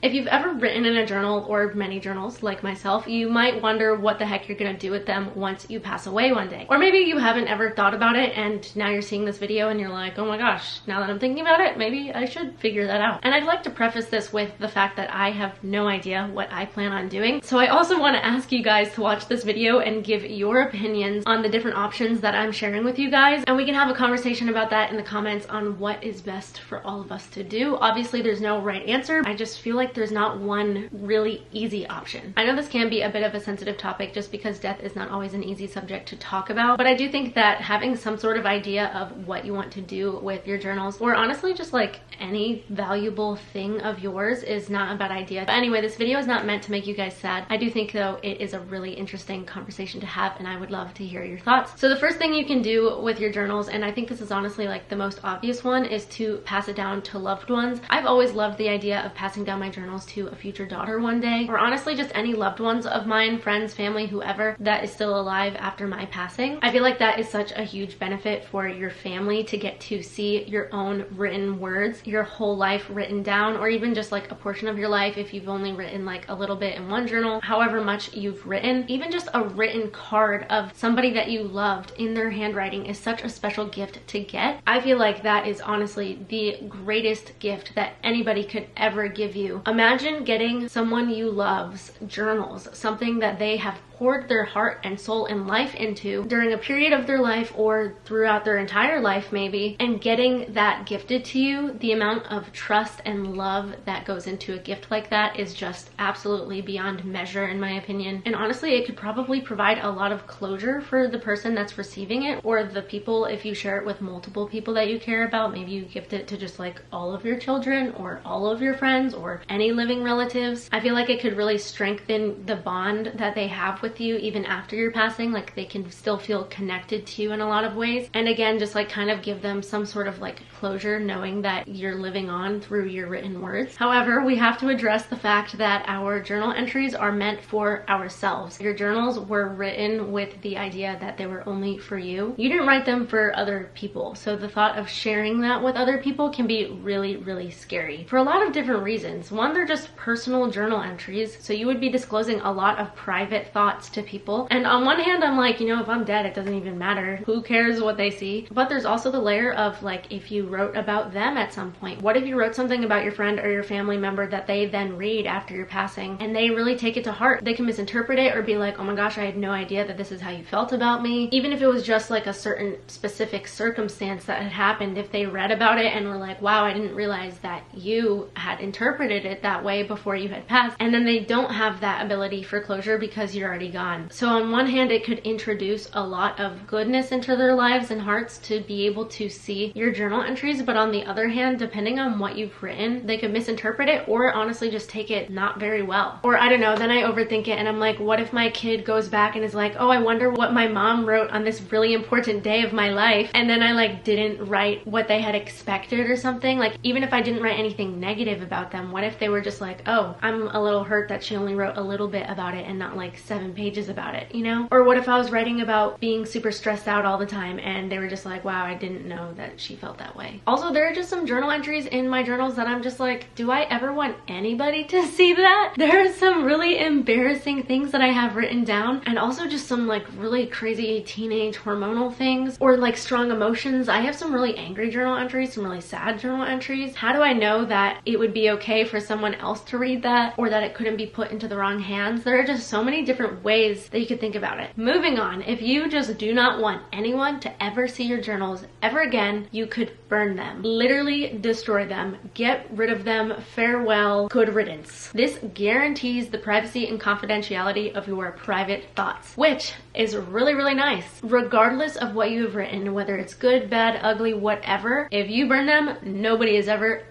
If you've ever written in a journal or many journals like myself, you might wonder what the heck you're gonna do with them once you pass away one day. Or maybe you haven't ever thought about it and now you're seeing this video and you're like, oh my gosh, now that I'm thinking about it, maybe I should figure that out. And I'd like to preface this with the fact that I have no idea what I plan on doing. So I also want to ask you guys to watch this video and give your opinions on the different options that I'm sharing with you guys. And we can have a conversation about that in the comments on what is best for all of us to do. Obviously, there's no right answer. I just feel like there's not one really easy option. I know this can be a bit of a sensitive topic just because death is not always an easy subject to talk about, but I do think that having some sort of idea of what you want to do with your journals, or honestly just like any valuable thing of yours, is not a bad idea. But anyway, this video is not meant to make you guys sad. I do think though it is a really interesting conversation to have and I would love to hear your thoughts. So the first thing you can do with your journals, and I think this is honestly like the most obvious one, is to pass it down to loved ones. I've always loved the idea of passing down my journals to a future daughter one day, or honestly just any loved ones of mine, friends, family, whoever that is still alive after my passing. I feel like that is such a huge benefit for your family to get to see your own written words, your whole life written down, or even just like a portion of your life if you've only written like a little bit in one journal, however much you've written. Even just a written card of somebody that you loved in their handwriting is such a special gift to get. I feel like that is honestly the greatest gift that anybody could ever give you. Imagine getting someone you love's journals, something that they have poured their heart and soul and life into during a period of their life or throughout their entire life maybe, and getting that gifted to you. The amount of trust and love that goes into a gift like that is just absolutely beyond measure in my opinion. And honestly, it could probably provide a lot of closure for the person that's receiving it, or the people if you share it with multiple people that you care about. Maybe you gift it to just like all of your children or all of your friends or any living relatives. I feel like it could really strengthen the bond that they have with you even after your passing. Like they can still feel connected to you in a lot of ways, and again just like kind of give them some sort of like closure knowing that you're living on through your written words. However, we have to address the fact that our journal entries are meant for ourselves. Your journals were written with the idea that they were only for you. You didn't write them for other people, so the thought of sharing that with other people can be really scary for a lot of different reasons. One, they're just personal journal entries, so you would be disclosing a lot of private thoughts to people. And on one hand, I'm like, you know, if I'm dead, it doesn't even matter. Who cares what they see? But there's also the layer of like, if you wrote about them at some point. What if you wrote something about your friend or your family member that they then read after your passing and they really take it to heart? They can misinterpret it or be like, oh my gosh, I had no idea that this is how you felt about me. Even if it was just like a certain specific circumstance that had happened, if they read about it and were like, wow, I didn't realize that you had interpreted it that way before you had passed, and then they don't have that ability for closure because you're already gone. So on one hand, it could introduce a lot of goodness into their lives and hearts to be able to see your journal entries, but on the other hand, depending on what you've written, they could misinterpret it or honestly just take it not very well. Or I don't know, then I overthink it and I'm like, what if my kid goes back and is like, oh, I wonder what my mom wrote on this really important day of my life, and then I like didn't write what they had expected or something. Like even if I didn't write anything negative about them, what if they were just like, oh, I'm a little hurt that she only wrote a little bit about it and not like 7 pages about it, you know? Or what if I was writing about being super stressed out all the time and they were just like, wow, I didn't know that she felt that way. Also, there are just some journal entries in my journals that I'm just like, do I ever want anybody to see that? There are some really embarrassing things that I have written down, and also just some like really crazy teenage hormonal things or like strong emotions. I have some really angry journal entries, some really sad journal entries. How do I know that it would be okay for someone else to read that, or that it couldn't be put into the wrong hands? There are just so many different ways that you could think about it. Moving on, if you just do not want anyone to ever see your journals ever again, you could burn them. Literally destroy them. Get rid of them. Farewell. Good riddance. This guarantees the privacy and confidentiality of your private thoughts, which is really nice. Regardless of what you have written, whether it's good, bad, ugly, whatever, if you burn them, nobody is ever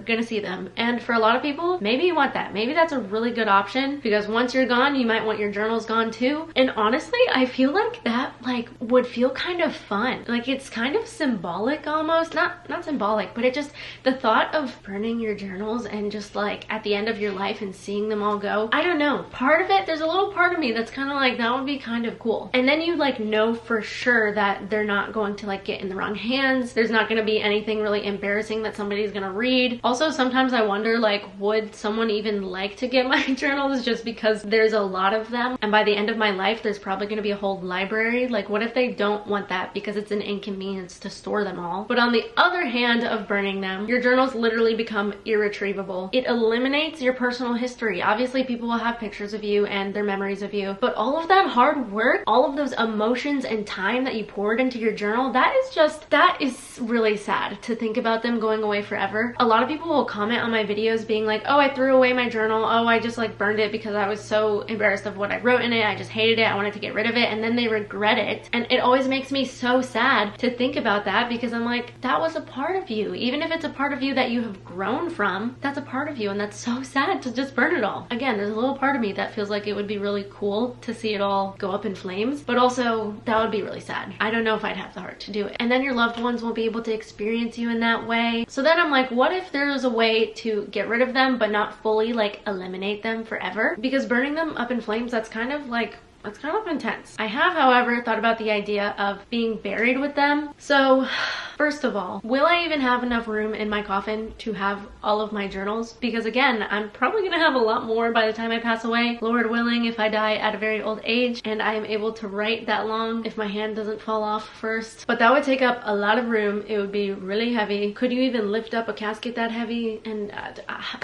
gonna see them. And for a lot of people, maybe you want that. Maybe that's a really good option, because once you're gone, you might want your journals gone too. And honestly, I feel like that like would feel kind of fun. Like it's kind of symbolic almost. Not symbolic, but it just, the thought of burning your journals and just like at the end of your life and seeing them all go, I don't know. Part of it, there's a little part of me that's kind of like, that would be kind of cool. And then you like know for sure that they're not going to like get in the wrong hands. There's not going to be anything really embarrassing that somebody's going to read. Also, sometimes I wonder, like, would someone even like to get my journals just because there's a lot of them? And by the end of my life, there's probably going to be a whole library. Like, what if they don't want that because it's an inconvenience to store them all? But on the other hand of burning them, your journals literally become irretrievable. It eliminates your personal history. Obviously, people will have pictures of you and their memories of you, but all of that hard work, all of those emotions and time that you poured into your journal, that is really sad to think about them going away forever. A lot of people will comment on my videos being like, oh, I threw away my journal. Oh, I just like burned it because I was so embarrassed of what I wrote in it. I just hated it. I wanted to get rid of it. And then they regret it. And it always makes me so sad to think about that, because I'm like, that was a part of you. Even if it's a part of you that you have grown from, that's a part of you. And that's so sad to just burn it all. Again, there's a little part of me that feels like it would be really cool to see it all go up in flames, but also that would be really sad. I don't know if I'd have the heart to do it. And then your loved ones won't be able to experience you in that way. So then I'm like, what if there's a way to get rid of them but not fully like eliminate them forever? Because burning them up in flames, that's kind of intense. I have, however, thought about the idea of being buried with them. So first of all, will I even have enough room in my coffin to have all of my journals? Because again, I'm probably gonna have a lot more by the time I pass away. Lord willing, if I die at a very old age and I am able to write that long, if my hand doesn't fall off first. But that would take up a lot of room. It would be really heavy. Could you even lift up a casket that heavy? And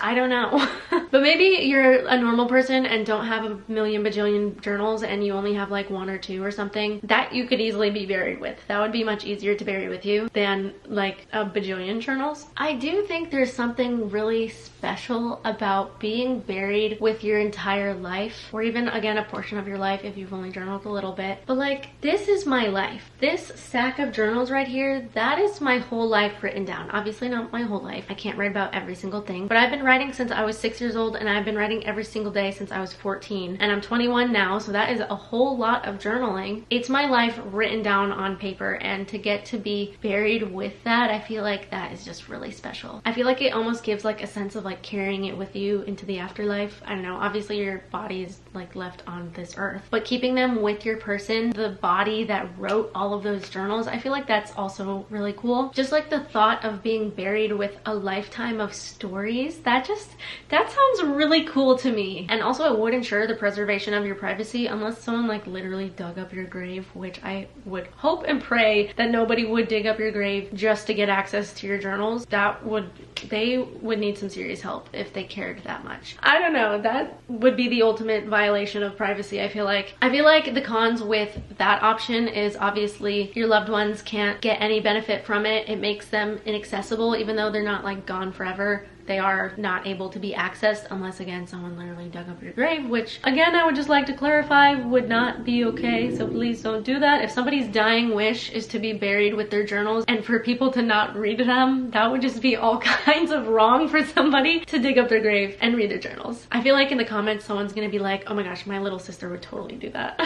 I don't know. But maybe you're a normal person and don't have a million bajillion journals and you only have like one or two or something that you could easily be buried with. That would be much easier to bury with you than like a bajillion journals. I do think there's something really special about being buried with your entire life, or even again a portion of your life if you've only journaled a little bit. But like, this is my life. This stack of journals right here, that is my whole life written down. Obviously not my whole life. I can't write about every single thing, but I've been writing since I was 6 years old, and I've been writing every single day since I was 14, and I'm 21 now, so that is a whole lot of journaling. It's my life written down on paper, and to get to be buried with that, I feel like that is just really special. I feel like it almost gives like a sense of like carrying it with you into the afterlife. I don't know, obviously your body is like left on this earth, but keeping them with your person, the body that wrote all of those journals, I feel like that's also really cool. Just like the thought of being buried with a lifetime of stories, that sounds really cool to me. And also it would ensure the preservation of your privacy, unless someone like literally dug up your grave, which I would hope and pray that nobody would dig up your grave just to get access to your journals. They would need some serious help if they cared that much. I don't know, that would be the ultimate violation of privacy. I feel like the cons with that option is obviously your loved ones can't get any benefit from it. It makes them inaccessible, even though they're not like gone forever. They are not able to be accessed unless, again, someone literally dug up your grave, which, again, I would just like to clarify would not be okay, so please don't do that. If somebody's dying wish is to be buried with their journals and for people to not read them, that would just be all kinds of wrong for somebody to dig up their grave and read their journals. I feel like in the comments, someone's gonna be like, oh my gosh, my little sister would totally do that.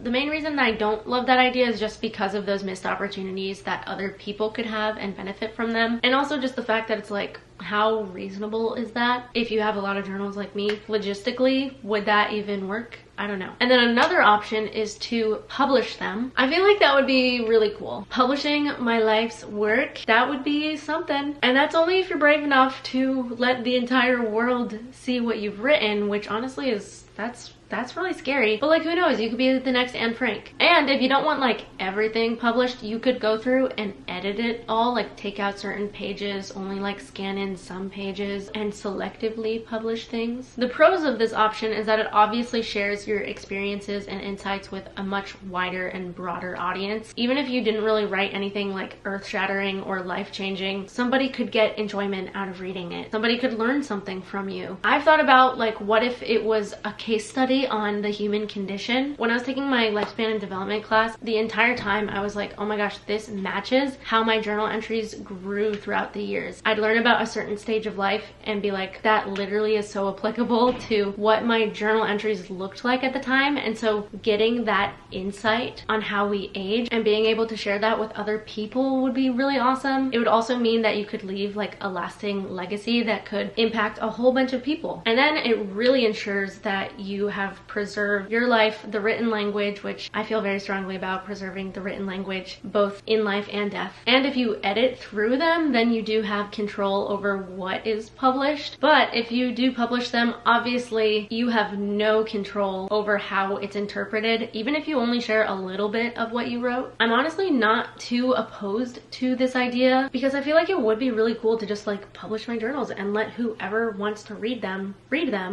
The main reason that I don't love that idea is just because of those missed opportunities that other people could have and benefit from them. And also just the fact that it's like, how reasonable is that? If you have a lot of journals like me, logistically, would that even work? I don't know. And then another option is to publish them. I feel like that would be really cool. Publishing my life's work, that would be something. And that's only if you're brave enough to let the entire world see what you've written, which honestly is, that's really scary. But like, who knows? You could be the next Anne Frank. And if you don't want like everything published, you could go through and edit it all, like take out certain pages, only like scan in some pages, and selectively publish things. The pros of this option is that it obviously shares your experiences and insights with a much wider and broader audience. Even if you didn't really write anything like earth-shattering or life-changing, somebody could get enjoyment out of reading it. Somebody could learn something from you. I've thought about like, what if it was a case study on the human condition? When I was taking my lifespan and development class, the entire time I was like, oh my gosh, this matches how my journal entries grew throughout the years. I'd learn about a certain stage of life and be like, that literally is so applicable to what my journal entries looked like at the time. And so getting that insight on how we age and being able to share that with other people would be really awesome. It would also mean that you could leave like a lasting legacy that could impact a whole bunch of people. And then it really ensures that you have preserved your life, the written language, which I feel very strongly about preserving the written language, both in life and death. And if you edit through them, then you do have control over what is published. But if you do publish them, obviously you have no control over how it's interpreted, even if you only share a little bit of what you wrote. I'm honestly not too opposed to this idea because I feel like it would be really cool to just like publish my journals and let whoever wants to read them,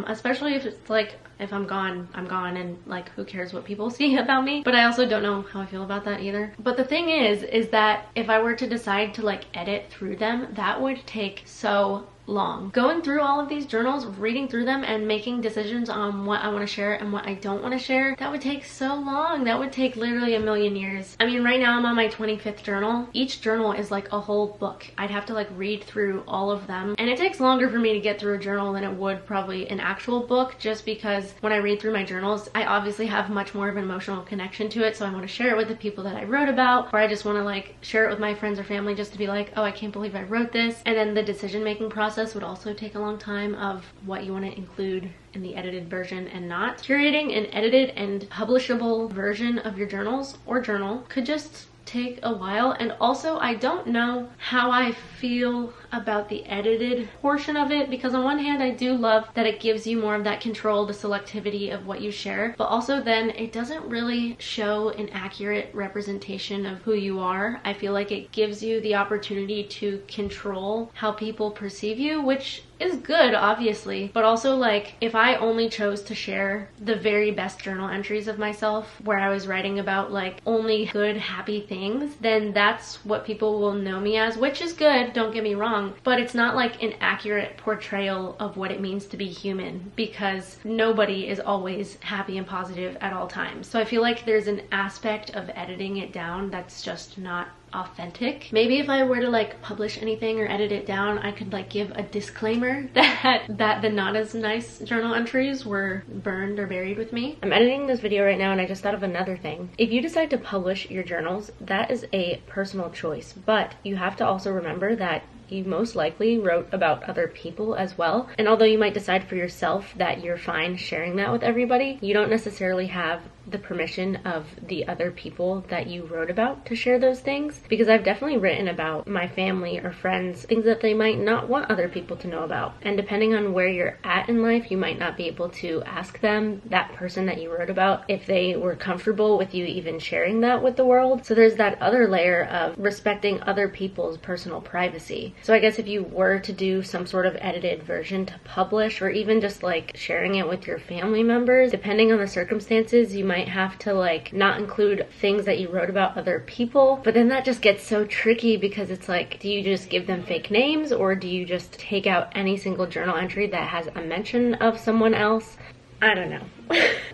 especially if it's like, if I'm gone, I'm gone, and like who cares what people see about me. But I also don't know how I feel about that either. But the thing is that if I were to decide to like edit through them, that would take so long. Going through all of these journals, reading through them, and making decisions on what I want to share and what I don't want to share, that would take so long. That would take literally a million years. I mean, right now I'm on my 25th journal. Each journal is like a whole book. I'd have to like read through all of them, and it takes longer for me to get through a journal than it would probably an actual book, just because when I read through my journals, I obviously have much more of an emotional connection to it, so I want to share it with the people that I wrote about, or I just want to like share it with my friends or family just to be like, oh, I can't believe I wrote this. And then the decision-making process would also take a long time of what you want to include in the edited version and not. Curating an edited and publishable version of your journals or journal could just take a while. And also, I don't know how I feel about the edited portion of it, because on one hand I do love that it gives you more of that control, the selectivity of what you share, but also then it doesn't really show an accurate representation of who you are. I feel like it gives you the opportunity to control how people perceive you, which is good, obviously, but also like if I only chose to share the very best journal entries of myself where I was writing about like only good, happy things, then that's what people will know me as, which is good, don't get me wrong, but it's not like an accurate portrayal of what it means to be human, because nobody is always happy and positive at all times. So I feel like there's an aspect of editing it down that's just not authentic. Maybe if I were to like publish anything or edit it down, I could like give a disclaimer that the not as nice journal entries were burned or buried with me. I'm editing this video right now and I just thought of another thing. If you decide to publish your journals, that is a personal choice, but you have to also remember that you most likely wrote about other people as well. And although you might decide for yourself that you're fine sharing that with everybody, you don't necessarily have the permission of the other people that you wrote about to share those things, because I've definitely written about my family or friends, things that they might not want other people to know about. And depending on where you're at in life, you might not be able to ask them, that person that you wrote about, if they were comfortable with you even sharing that with the world. So there's that other layer of respecting other people's personal privacy. So I guess if you were to do some sort of edited version to publish, or even just like sharing it with your family members, depending on the circumstances, you might have to like not include things that you wrote about other people. But then that just gets so tricky, because it's like, do you just give them fake names, or do you just take out any single journal entry that has a mention of someone else? I don't know.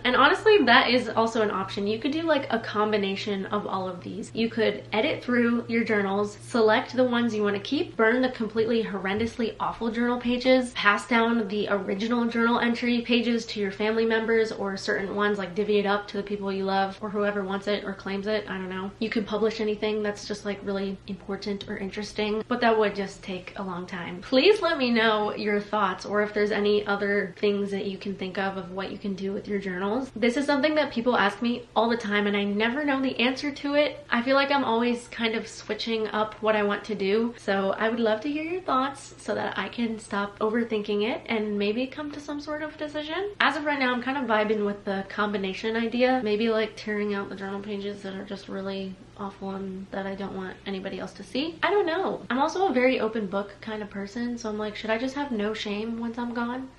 And honestly, that is also an option. You could do like a combination of all of these. You could edit through your journals, select the ones you want to keep, burn the completely horrendously awful journal pages, pass down the original journal entry pages to your family members, or certain ones like divvy it up to the people you love or whoever wants it or claims it. I don't know. You could publish anything that's just like really important or interesting, but that would just take a long time. Please let me know your thoughts, or if there's any other things that you can think of what you can do with your journals. This is something that people ask me all the time and I never know the answer to it. I feel like I'm always kind of switching up what I want to do. So I would love to hear your thoughts so that I can stop overthinking it and maybe come to some sort of decision. As of right now, I'm kind of vibing with the combination idea. Maybe like tearing out the journal pages that are just really awful and that I don't want anybody else to see. I don't know. I'm also a very open book kind of person, so I'm like, should I just have no shame once I'm gone?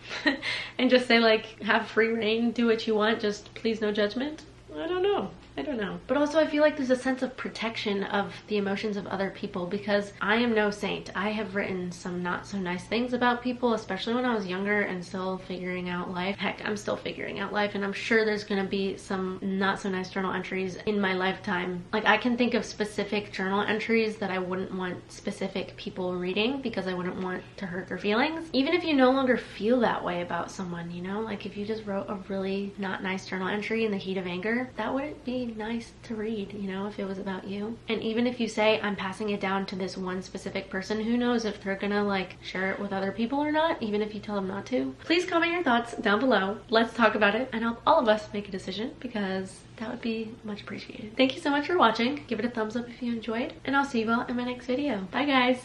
And just say like, have free reign, do what you want, just please no judgment? I don't know. I don't know. But also I feel like there's a sense of protection of the emotions of other people, because I am no saint. I have written some not so nice things about people, especially when I was younger and still figuring out life. Heck, I'm still figuring out life, and I'm sure there's gonna be some not so nice journal entries in my lifetime. Like, I can think of specific journal entries that I wouldn't want specific people reading because I wouldn't want to hurt their feelings. Even if you no longer feel that way about someone, you know, like if you just wrote a really not nice journal entry in the heat of anger, that wouldn't be nice to read, you know, if it was about you. And even if you say, I'm passing it down to this one specific person, who knows if they're gonna like share it with other people or not, even if you tell them not to. Please comment your thoughts down below. Let's talk about it and help all of us make a decision, because that would be much appreciated. Thank you so much for watching. Give it a thumbs up if you enjoyed, and I'll see you all in my next video. Bye guys.